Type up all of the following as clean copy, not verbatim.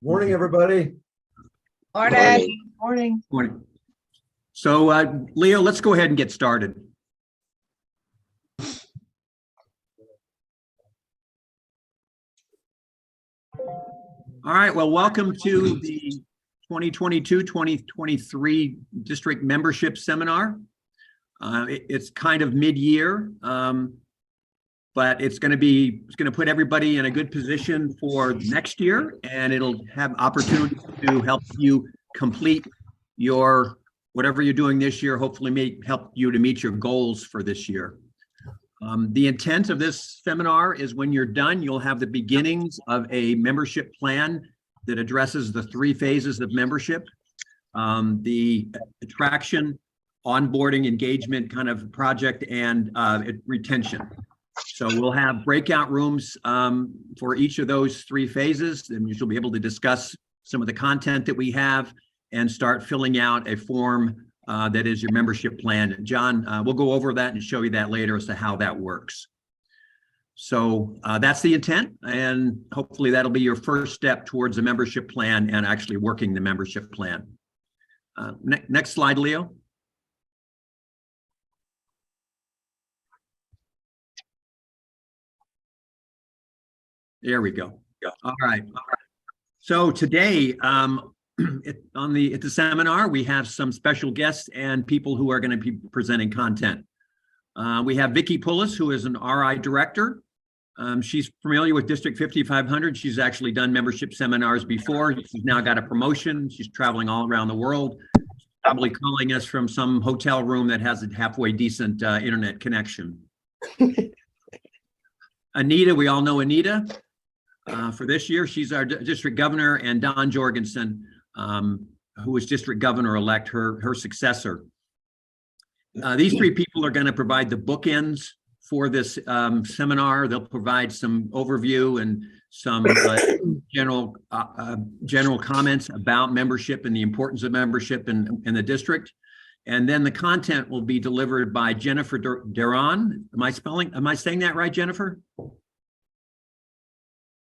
Morning, everybody. Morning. Morning. Morning. So, Leo, let's go ahead and get started. All right, well, welcome to the 2022-2023 District Membership Seminar. It's kind of mid-year, but it's going to put everybody in a good position for next year, and it'll have opportunities to help you complete your whatever you're doing this year, hopefully help you to meet your goals for this year. The intent of this seminar is when you're done, you'll have the beginnings of a membership plan that addresses the three phases of membership, the attraction, onboarding, engagement kind of project, and retention. So we'll have breakout rooms for each of those three phases, and you'll be able to discuss some of the content that we have and start filling out a form that is your membership plan. John, we'll go over that and show you that later as to how that works. So that's the intent, and hopefully that'll be your first step towards a membership plan and actually working the membership plan. Next slide, Leo. There we go. All right. So today, at the seminar, we have some special guests and people who are going to be presenting content. We have Vicki Pullis, who is an RI director. She's familiar with District 5500. She's actually done membership seminars before. She's now got a promotion. She's traveling all around the world, probably calling us from some hotel room that has a halfway decent internet connection. Anita, we all know Anita. For this year, she's our district governor, and Don Jorgensen, who is district governor-elect, her successor. These three people are going to provide the bookends for this seminar. They'll provide some overview and some general comments about membership and the importance of membership in the district. And then the content will be delivered by Jennifer Duran. Am I saying that right, Jennifer?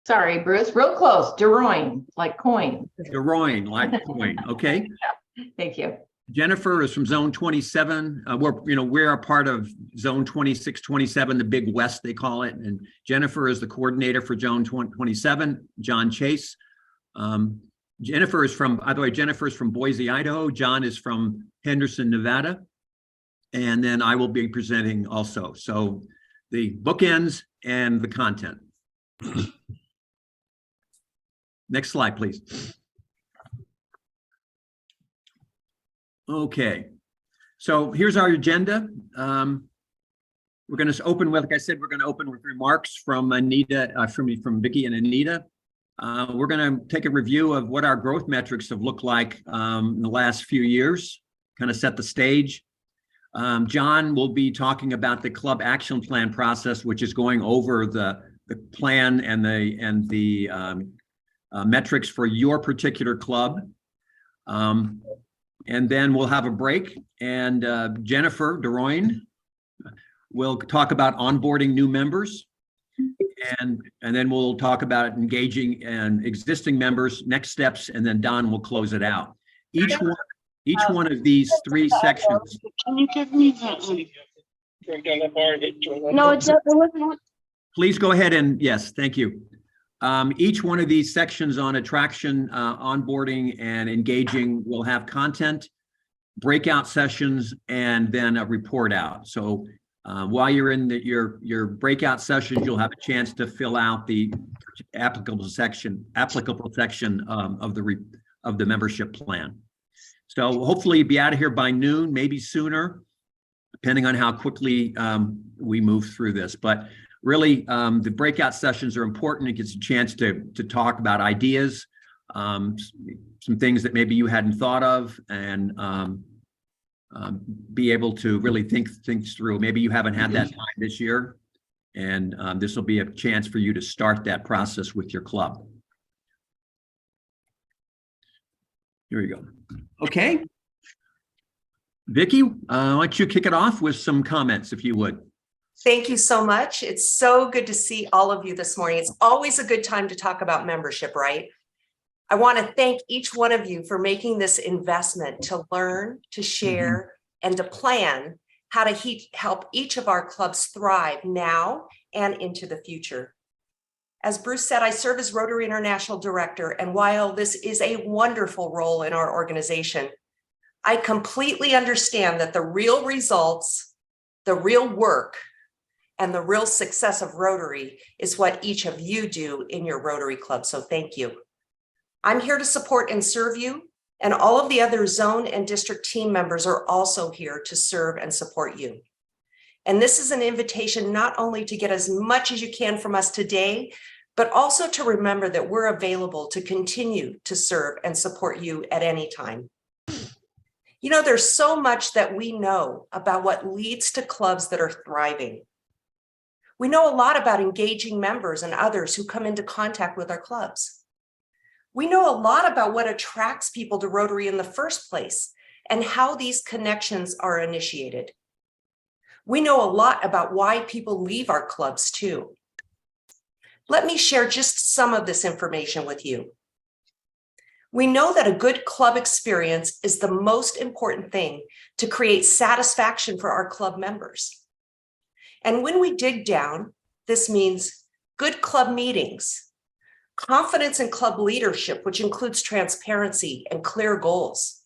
Sorry, Bruce, real close. Duroin, like coin. Duroin, like coin. Okay. Yeah. Thank you. Jennifer is from Zone 27. We're a part of Zone 26, 27, the Big West, they call it. And Jennifer is the coordinator for Zone 27. John Chase. Jennifer is from Boise, Idaho. John is from Henderson, Nevada. And then I will be presenting also. So the bookends and the content. Next slide, please. Okay, so here's our agenda. We're going to open with, like I said, we're going to open with remarks from Anita, from Vicki and Anita. We're going to take a review of what our growth metrics have looked like in the last few years, kind of set the stage. John will be talking about the club action plan process, which is going over the plan and the metrics for your particular club. And then we'll have a break, and Jennifer Duroin will talk about onboarding new members, and then we'll talk about engaging and existing members, next steps, and then Don will close it out. Each one of these three sections. Can you give me that? No, it wasn't. Please go ahead and yes, thank you. Each one of these sections on attraction, onboarding, and engaging will have content, breakout sessions, and then a report out. So while you're in your breakout sessions, you'll have a chance to fill out the applicable section of the membership plan. So hopefully you'll be out of here by noon, maybe sooner, depending on how quickly we move through this. But really, the breakout sessions are important. It gives a chance to talk about ideas, some things that maybe you hadn't thought of, and be able to really think things through. Maybe you haven't had that time this year, and this will be a chance for you to start that process with your club. Here we go. Okay. Vicki, why don't you kick it off with some comments, if you would. Thank you so much. It's so good to see all of you this morning. It's always a good time to talk about membership, right? I want to thank each one of you for making this investment to learn, to share, and to plan how to help each of our clubs thrive now and into the future. As Bruce said, I serve as Rotary International Director, and while this is a wonderful role in our organization, I completely understand that the real results, the real work, and the real success of Rotary is what each of you do in your Rotary Club, so thank you. I'm here to support and serve you, and all of the other zone and district team members are also here to serve and support you. And this is an invitation not only to get as much as you can from us today, but also to remember that we're available to continue to serve and support you at any time. You know, there's so much that we know about what leads to clubs that are thriving. We know a lot about engaging members and others who come into contact with our clubs. We know a lot about what attracts people to Rotary in the first place and how these connections are initiated. We know a lot about why people leave our clubs too. Let me share just some of this information with you. We know that a good club experience is the most important thing to create satisfaction for our club members. And when we dig down, this means good club meetings, confidence in club leadership, which includes transparency and clear goals,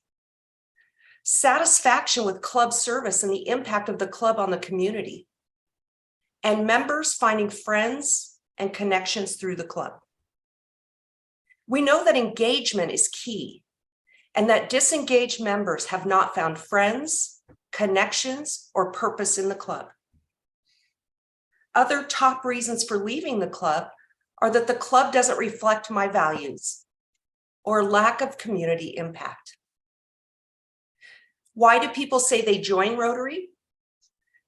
satisfaction with club service and the impact of the club on the community, and members finding friends and connections through the club. We know that engagement is key and that disengaged members have not found friends, connections, or purpose in the club. Other top reasons for leaving the club are that the club doesn't reflect my values or lack of community impact. Why do people say they join Rotary?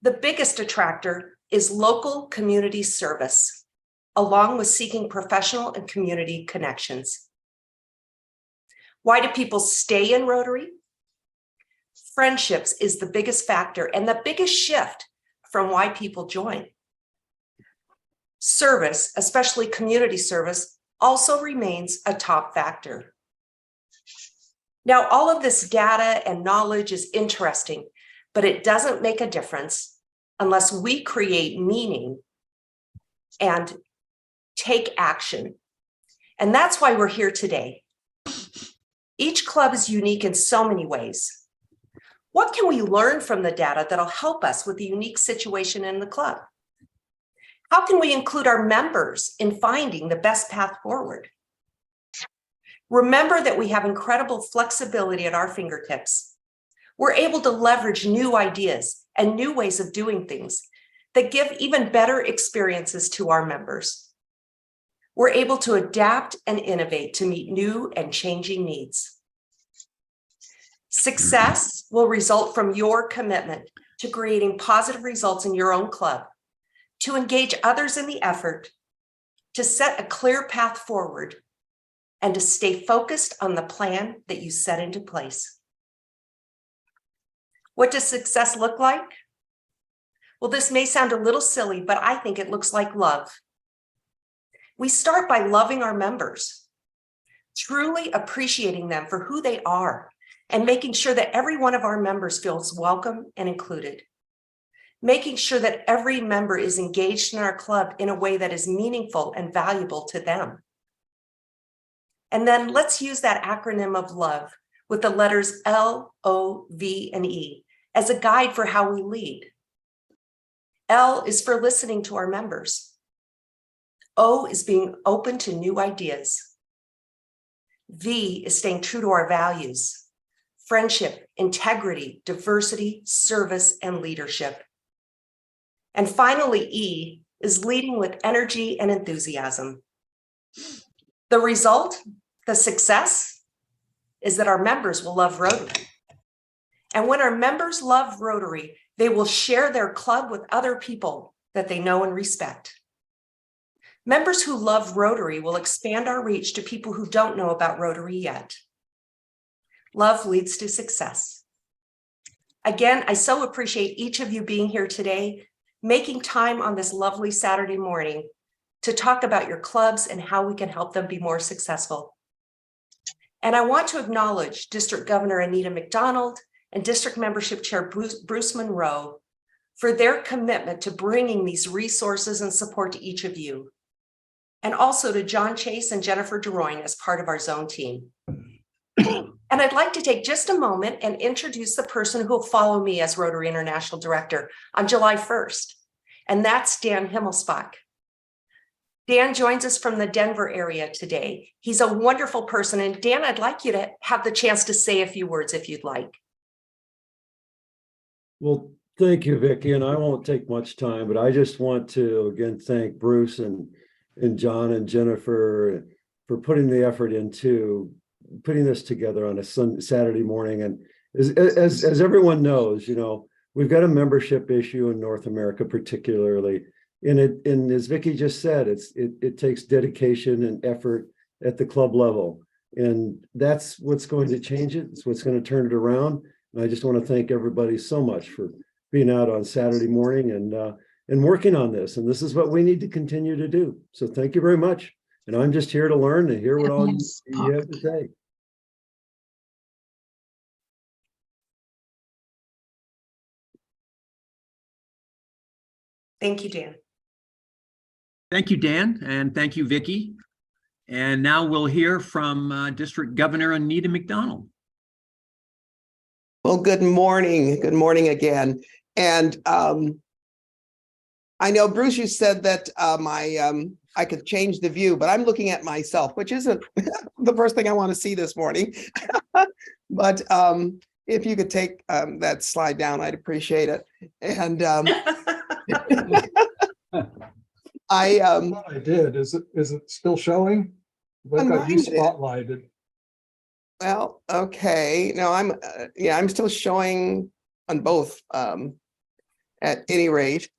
The biggest attractor is local community service, along with seeking professional and community connections. Why do people stay in Rotary? Friendships is the biggest factor and the biggest shift from why people join. Service, especially community service, also remains a top factor. Now, all of this data and knowledge is interesting, but it doesn't make a difference unless we create meaning and take action. And that's why we're here today. Each club is unique in so many ways. What can we learn from the data that'll help us with the unique situation in the club? How can we include our members in finding the best path forward? Remember that we have incredible flexibility at our fingertips. We're able to leverage new ideas and new ways of doing things that give even better experiences to our members. We're able to adapt and innovate to meet new and changing needs. Success will result from your commitment to creating positive results in your own club, to engage others in the effort, to set a clear path forward, and to stay focused on the plan that you set into place. What does success look like? Well, this may sound a little silly, but I think it looks like love. We start by loving our members, truly appreciating them for who they are, and making sure that every one of our members feels welcome and included. Making sure that every member is engaged in our club in a way that is meaningful and valuable to them. And then let's use that acronym of love with the letters L, O, V, and E as a guide for how we lead. L is for listening to our members. O is being open to new ideas. V is staying true to our values: friendship, integrity, diversity, service, and leadership. And finally, E is leading with energy and enthusiasm. The result, the success, is that our members will love Rotary. And when our members love Rotary, they will share their club with other people that they know and respect. Members who love Rotary will expand our reach to people who don't know about Rotary yet. Love leads to success. Again, I so appreciate each of you being here today, making time on this lovely Saturday morning to talk about your clubs and how we can help them be more successful. And I want to acknowledge District Governor Anita McDonald and District Membership Chair Bruce Monroe for their commitment to bringing these resources and support to each of you. And also to John Chase and Jennifer DeRoyne as part of our zone team. And I'd like to take just a moment and introduce the person who will follow me as Rotary International Director on July 1st. And that's Dan Himmelspach. Dan joins us from the Denver area today. He's a wonderful person. And Dan, I'd like you to have the chance to say a few words if you'd like. Well, thank you, Vicki, and I won't take much time, but I just want to again thank Bruce and John and Jennifer for putting the effort into putting this together on a Saturday morning. And as everyone knows, you know, we've got a membership issue in North America, particularly. And as Vicki just said, it takes dedication and effort at the club level, and that's what's going to change it. It's what's going to turn it around. And I just want to thank everybody so much for being out on Saturday morning and working on this. And this is what we need to continue to do. So thank you very much. And I'm just here to learn and hear what all you have to say. Thank you, Dan. Thank you, Dan, and thank you, Vicki. And now we'll hear from District Governor Anita McDonald. Well, good morning. Good morning again. And I know, Bruce, you said that I could change the view, but I'm looking at myself, which isn't the first thing I want to see this morning. But if you could take that slide down, I'd appreciate it. And I did. Is it still showing? I've got you Mine did. spotlighted. Well, okay. No, I'm still showing on both at any rate.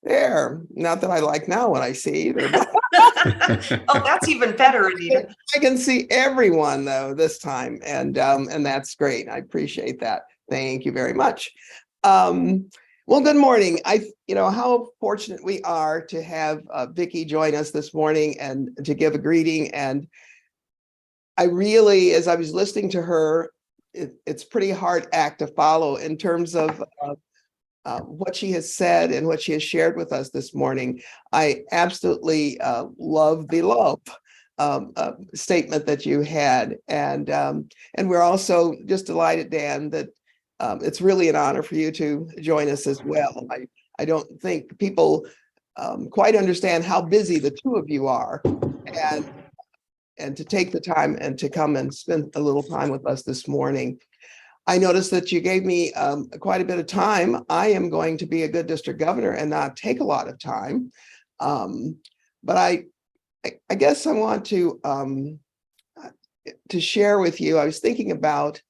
There. Not that I like now what I see either. Oh, that's even better, Anita. I can see everyone though this time, and that's great. I appreciate that. Thank you very much. Well, good morning. How fortunate we are to have Vicki join us this morning and to give a greeting. And I really, as I was listening to her, it's pretty hard act to follow in terms of what she has said and what she has shared with us this morning. I absolutely love the love statement that you had, and we're also just delighted, Dan, that it's really an honor for you to join us as well. I don't think people quite understand how busy the two of you are, and to take the time and to come and spend a little time with us this morning. I noticed that you gave me quite a bit of time. I am going to be a good district governor and not take a lot of time. But I guess I want to share with you, I was thinking about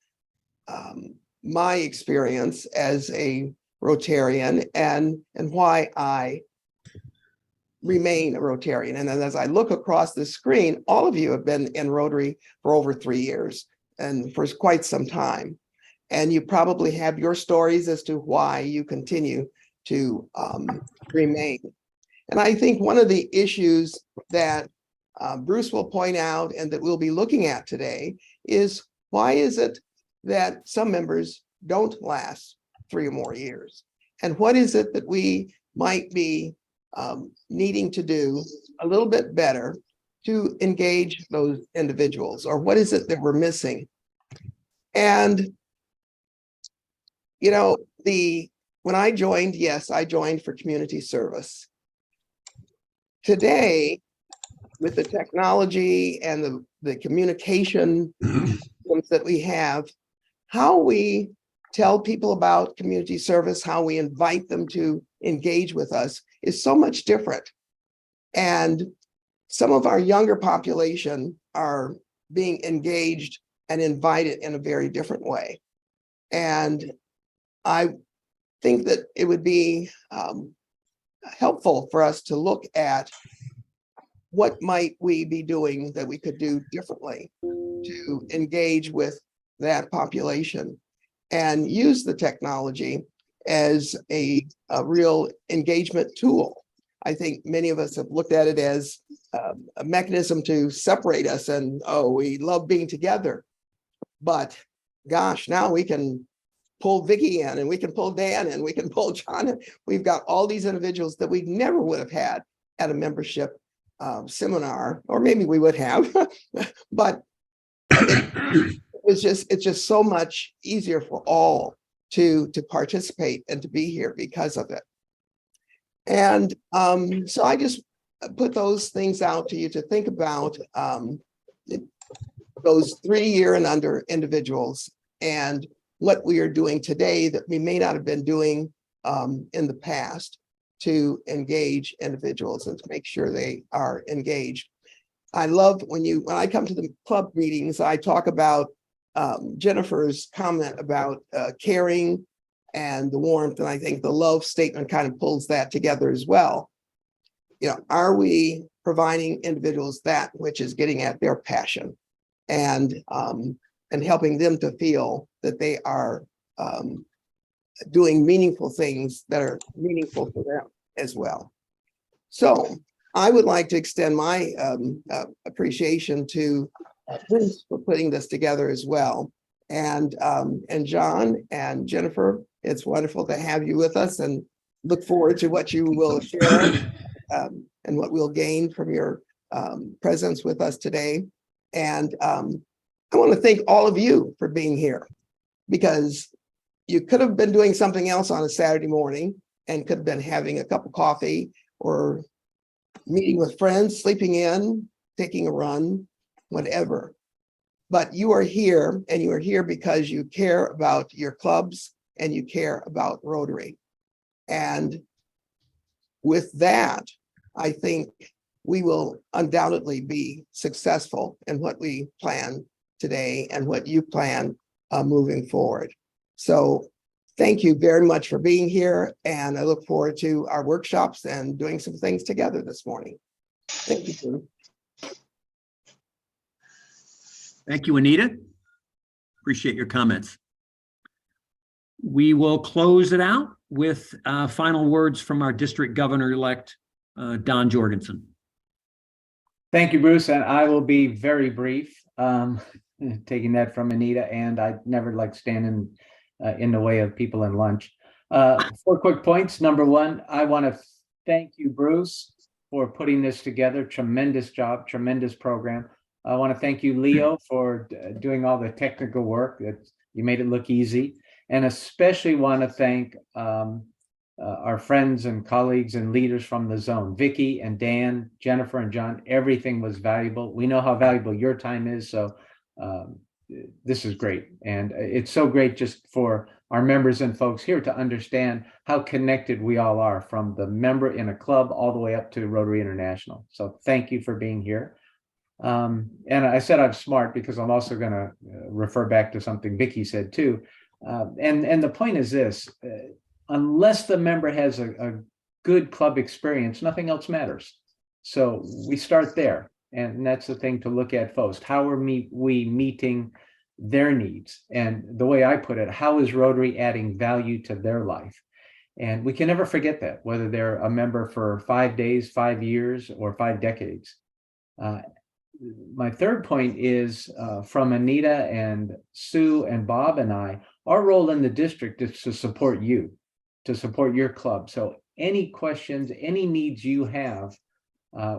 my experience as a Rotarian and why I remain a Rotarian. And then as I look across the screen, all of you have been in Rotary for over 3 years and for quite some time. And you probably have your stories as to why you continue to remain. And I think one of the issues that Bruce will point out and that we'll be looking at today is, why is it that some members don't last 3 or more years? And what is it that we might be needing to do a little bit better to engage those individuals? Or what is it that we're missing? And when I joined, yes, I joined for community service. Today, with the technology and the communication that we have, how we tell people about community service, how we invite them to engage with us is so much different. And some of our younger population are being engaged and invited in a very different way. And I think that it would be helpful for us to look at what might we be doing that we could do differently to engage with that population and use the technology as a real engagement tool. I think many of us have looked at it as a mechanism to separate us and, oh, we love being together. But gosh, now we can pull Vicky in and we can pull Dan and we can pull John in. We've got all these individuals that we never would have had at a membership seminar, or maybe we would have, but it's just so much easier for all to participate and to be here because of it. And so I just put those things out to you to think about, those 3-year and under individuals and what we are doing today that we may not have been doing in the past to engage individuals and to make sure they are engaged. I love when I come to the club meetings, I talk about Jennifer's comment about caring and the warmth, and I think the love statement kind of pulls that together as well. You know, are we providing individuals that which is getting at their passion and helping them to feel that they are doing meaningful things that are meaningful for them as well. So I would like to extend my appreciation to Bruce for putting this together as well. And John and Jennifer, it's wonderful to have you with us and look forward to what you will share and what we'll gain from your presence with us today. And I want to thank all of you for being here, because you could have been doing something else on a Saturday morning and could have been having a cup of coffee or meeting with friends, sleeping in, taking a run, whatever. But you are here, and you are here because you care about your clubs and you care about Rotary. And with that, I think we will undoubtedly be successful in what we plan today and what you plan moving forward. So thank you very much for being here, and I look forward to our workshops and doing some things together this morning. Thank you, Bruce. Thank you, Anita. Appreciate your comments. We will close it out with final words from our district governor-elect, Don Jorgensen. Thank you, Bruce, and I will be very brief, taking that from Anita, and I never like standing in the way of people in lunch. 4 quick points. Number 1, I want to thank you, Bruce, for putting this together. Tremendous job, tremendous program. I want to thank you, Leo, for doing all the technical work. You made it look easy. And especially want to thank our friends and colleagues and leaders from the zone, Vicky and Dan, Jennifer and John. Everything was valuable. We know how valuable your time is. So this is great. And it's so great just for our members and folks here to understand how connected we all are, from the member in a club all the way up to Rotary International. So thank you for being here. And I said I'm smart because I'm also going to refer back to something Vicky said too. And the point is this, unless the member has a good club experience, nothing else matters. So we start there. And that's the thing to look at first. How are we meeting their needs? And the way I put it, how is Rotary adding value to their life? And we can never forget that, whether they're a member for 5 days, 5 years, or 5 decades. My third point is from Anita and Sue and Bob and I, our role in the district is to support you, to support your club. So any questions, any needs you have,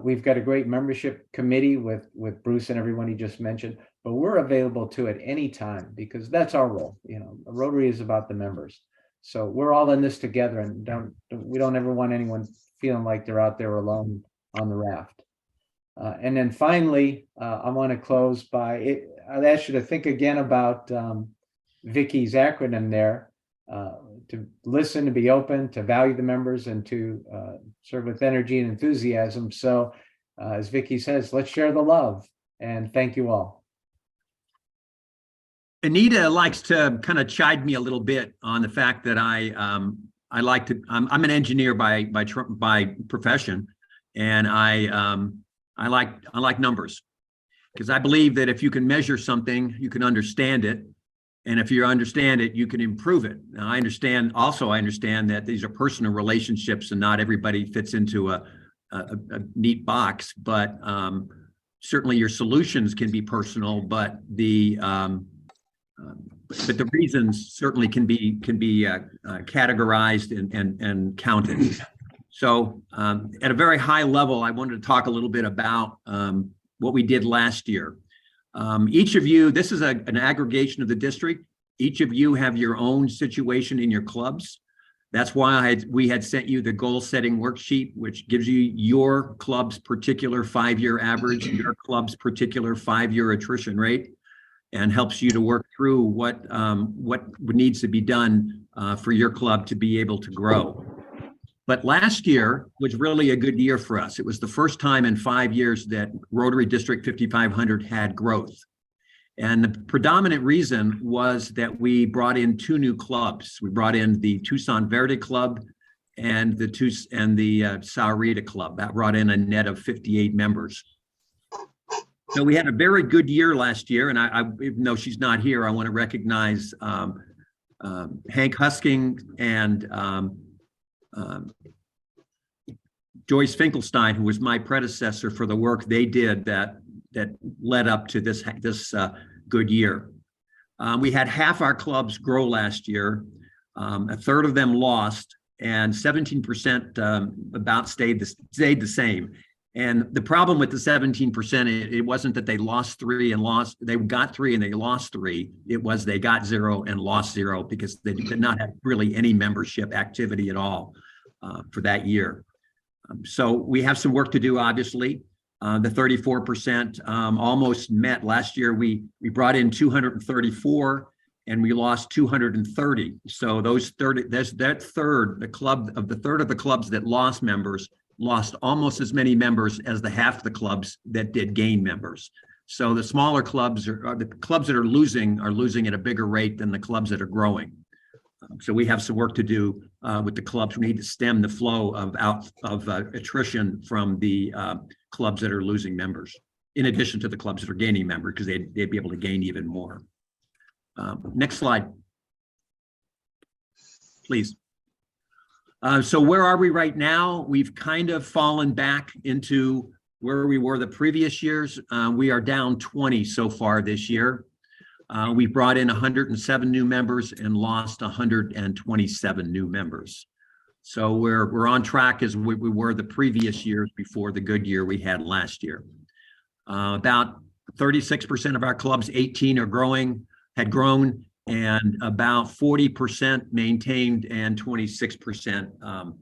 we've got a great membership committee with Bruce and everyone he just mentioned, but we're available to at any time because that's our role. You know, Rotary is about the members. So we're all in this together, and we don't ever want anyone feeling like they're out there alone on the raft. And then finally, I want to close by, I'd ask you to think again about Vicky's acronym there, to listen, to be open, to value the members, and to serve with energy and enthusiasm. So as Vicky says, let's share the love, and thank you all. Anita likes to kind of chide me a little bit on the fact that I'm an engineer by profession, and I like numbers, because I believe that if you can measure something, you can understand it. And if you understand it, you can improve it. Now, I understand that these are personal relationships and not everybody fits into a neat box, but certainly your solutions can be personal, but the But the reasons certainly can be categorized and counted. So at a very high level, I wanted to talk a little bit about what we did last year. Each of you, this is an aggregation of the district. Each of you have your own situation in your clubs. That's why we had sent you the goal setting worksheet, which gives you your club's particular 5-year average, your club's particular 5-year attrition rate, and helps you to work through what needs to be done for your club to be able to grow. But last year was really a good year for us. It was the first time in 5 years that Rotary District 5500 had growth. And the predominant reason was that we brought in 2 new clubs. We brought in the Tucson Verde Club and the Sahuarita Club. That brought in a net of 58 members. So we had a very good year last year, and I even though she's not here, I want to recognize Hank Husking and Joyce Finkelstein, who was my predecessor, for the work they did that led up to this good year. We had half our clubs grow last year. A third of them lost, and 17% about stayed the same. And the problem with the 17%, it wasn't that they lost 3 and lost, they got 3 and they lost 3. It was they got 0 and lost 0 because they did not have really any membership activity at all for that year. So we have some work to do, obviously. The 34% almost met. Last year, we brought in 234 and we lost 230. So those 30, that third, the third of the clubs that lost members lost almost as many members as the half of the clubs that did gain members. So the smaller clubs are the clubs that are losing at a bigger rate than the clubs that are growing. So we have some work to do with the clubs. We need to stem the flow of attrition from the clubs that are losing members, in addition to the clubs that are gaining members, because they'd be able to gain even more. Next slide, please. So where are we right now? We've kind of fallen back into where we were the previous years. We are down 20 so far this year. We brought in 107 new members and lost 127 new members. So we're on track as we were the previous years before the good year we had last year. About 36% of our clubs, 18 had grown, and about 40% maintained, and 26%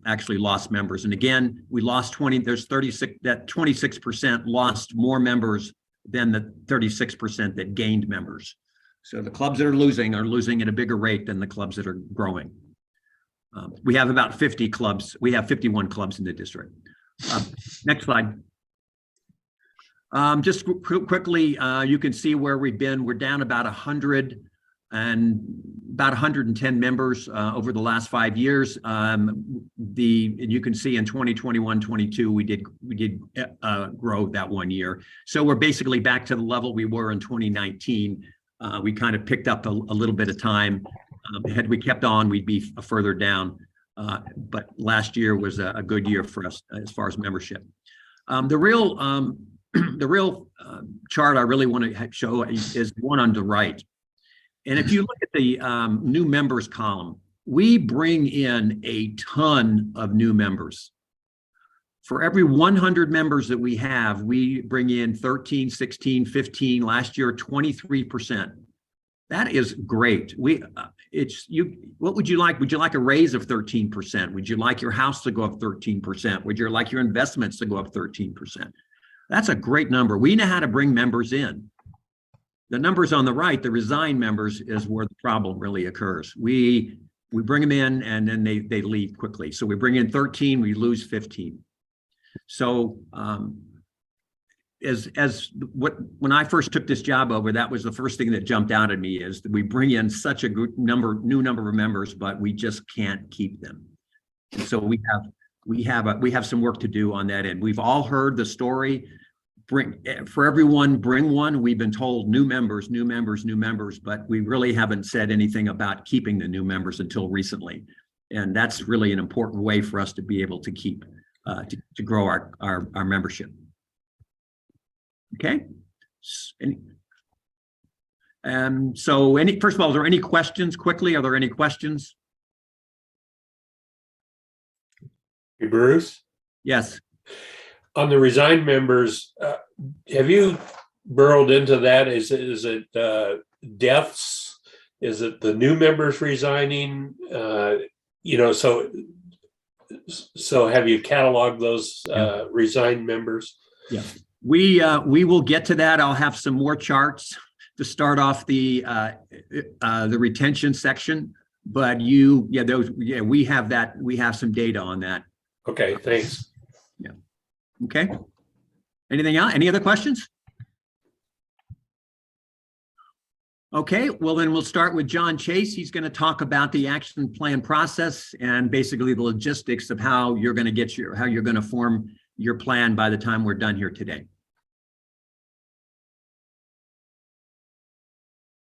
actually lost members. And again, we lost 20, there's 36, that 26% lost more members than the 36% that gained members. So the clubs that are losing at a bigger rate than the clubs that are growing. We have about 50 clubs. We have 51 clubs in the district. Next slide. Just quickly, you can see where we've been. We're down about 110 members over the last 5 years. And you can see in 2021-22, we did grow that 1 year. So we're basically back to the level we were in 2019. We kind of picked up a little bit of time. Had we kept on, we'd be further down. But last year was a good year for us as far as membership. The real chart I really want to show is the one on the right. And if you look at the new members column, we bring in a ton of new members. For every 100 members that we have, we bring in 13, 16, 15, last year, 23%. That is great. What would you like? Would you like a raise of 13%? Would you like your house to go up 13%? Would you like your investments to go up 13%? That's a great number. We know how to bring members in. The numbers on the right, the resigned members, is where the problem really occurs. We bring them in and then they leave quickly. So we bring in 13, we lose 15. So when I first took this job over, that was the first thing that jumped out at me, is that we bring in such a good new number of members, but we just can't keep them. And so we have some work to do on that end. We've all heard the story. For everyone, bring one. We've been told new members, but we really haven't said anything about keeping the new members until recently. And that's really an important way for us to be able to keep, to grow our membership. Okay. So first of all, are there any questions quickly? Are there any questions? Hey, Bruce, Yes. on the resigned members, have you burrowed into that? Is it deaths? Is it the new members resigning? So have you cataloged those resigned members? Yeah. We will get to that. I'll have some more charts to start off the retention section. But we have that. We have some data on that. Okay, thanks. Yeah. Okay. Anything else? Any other questions? Okay, well then we'll start with John Chase. He's going to talk about the action plan process and basically the logistics of how you're going to form your plan by the time we're done here today.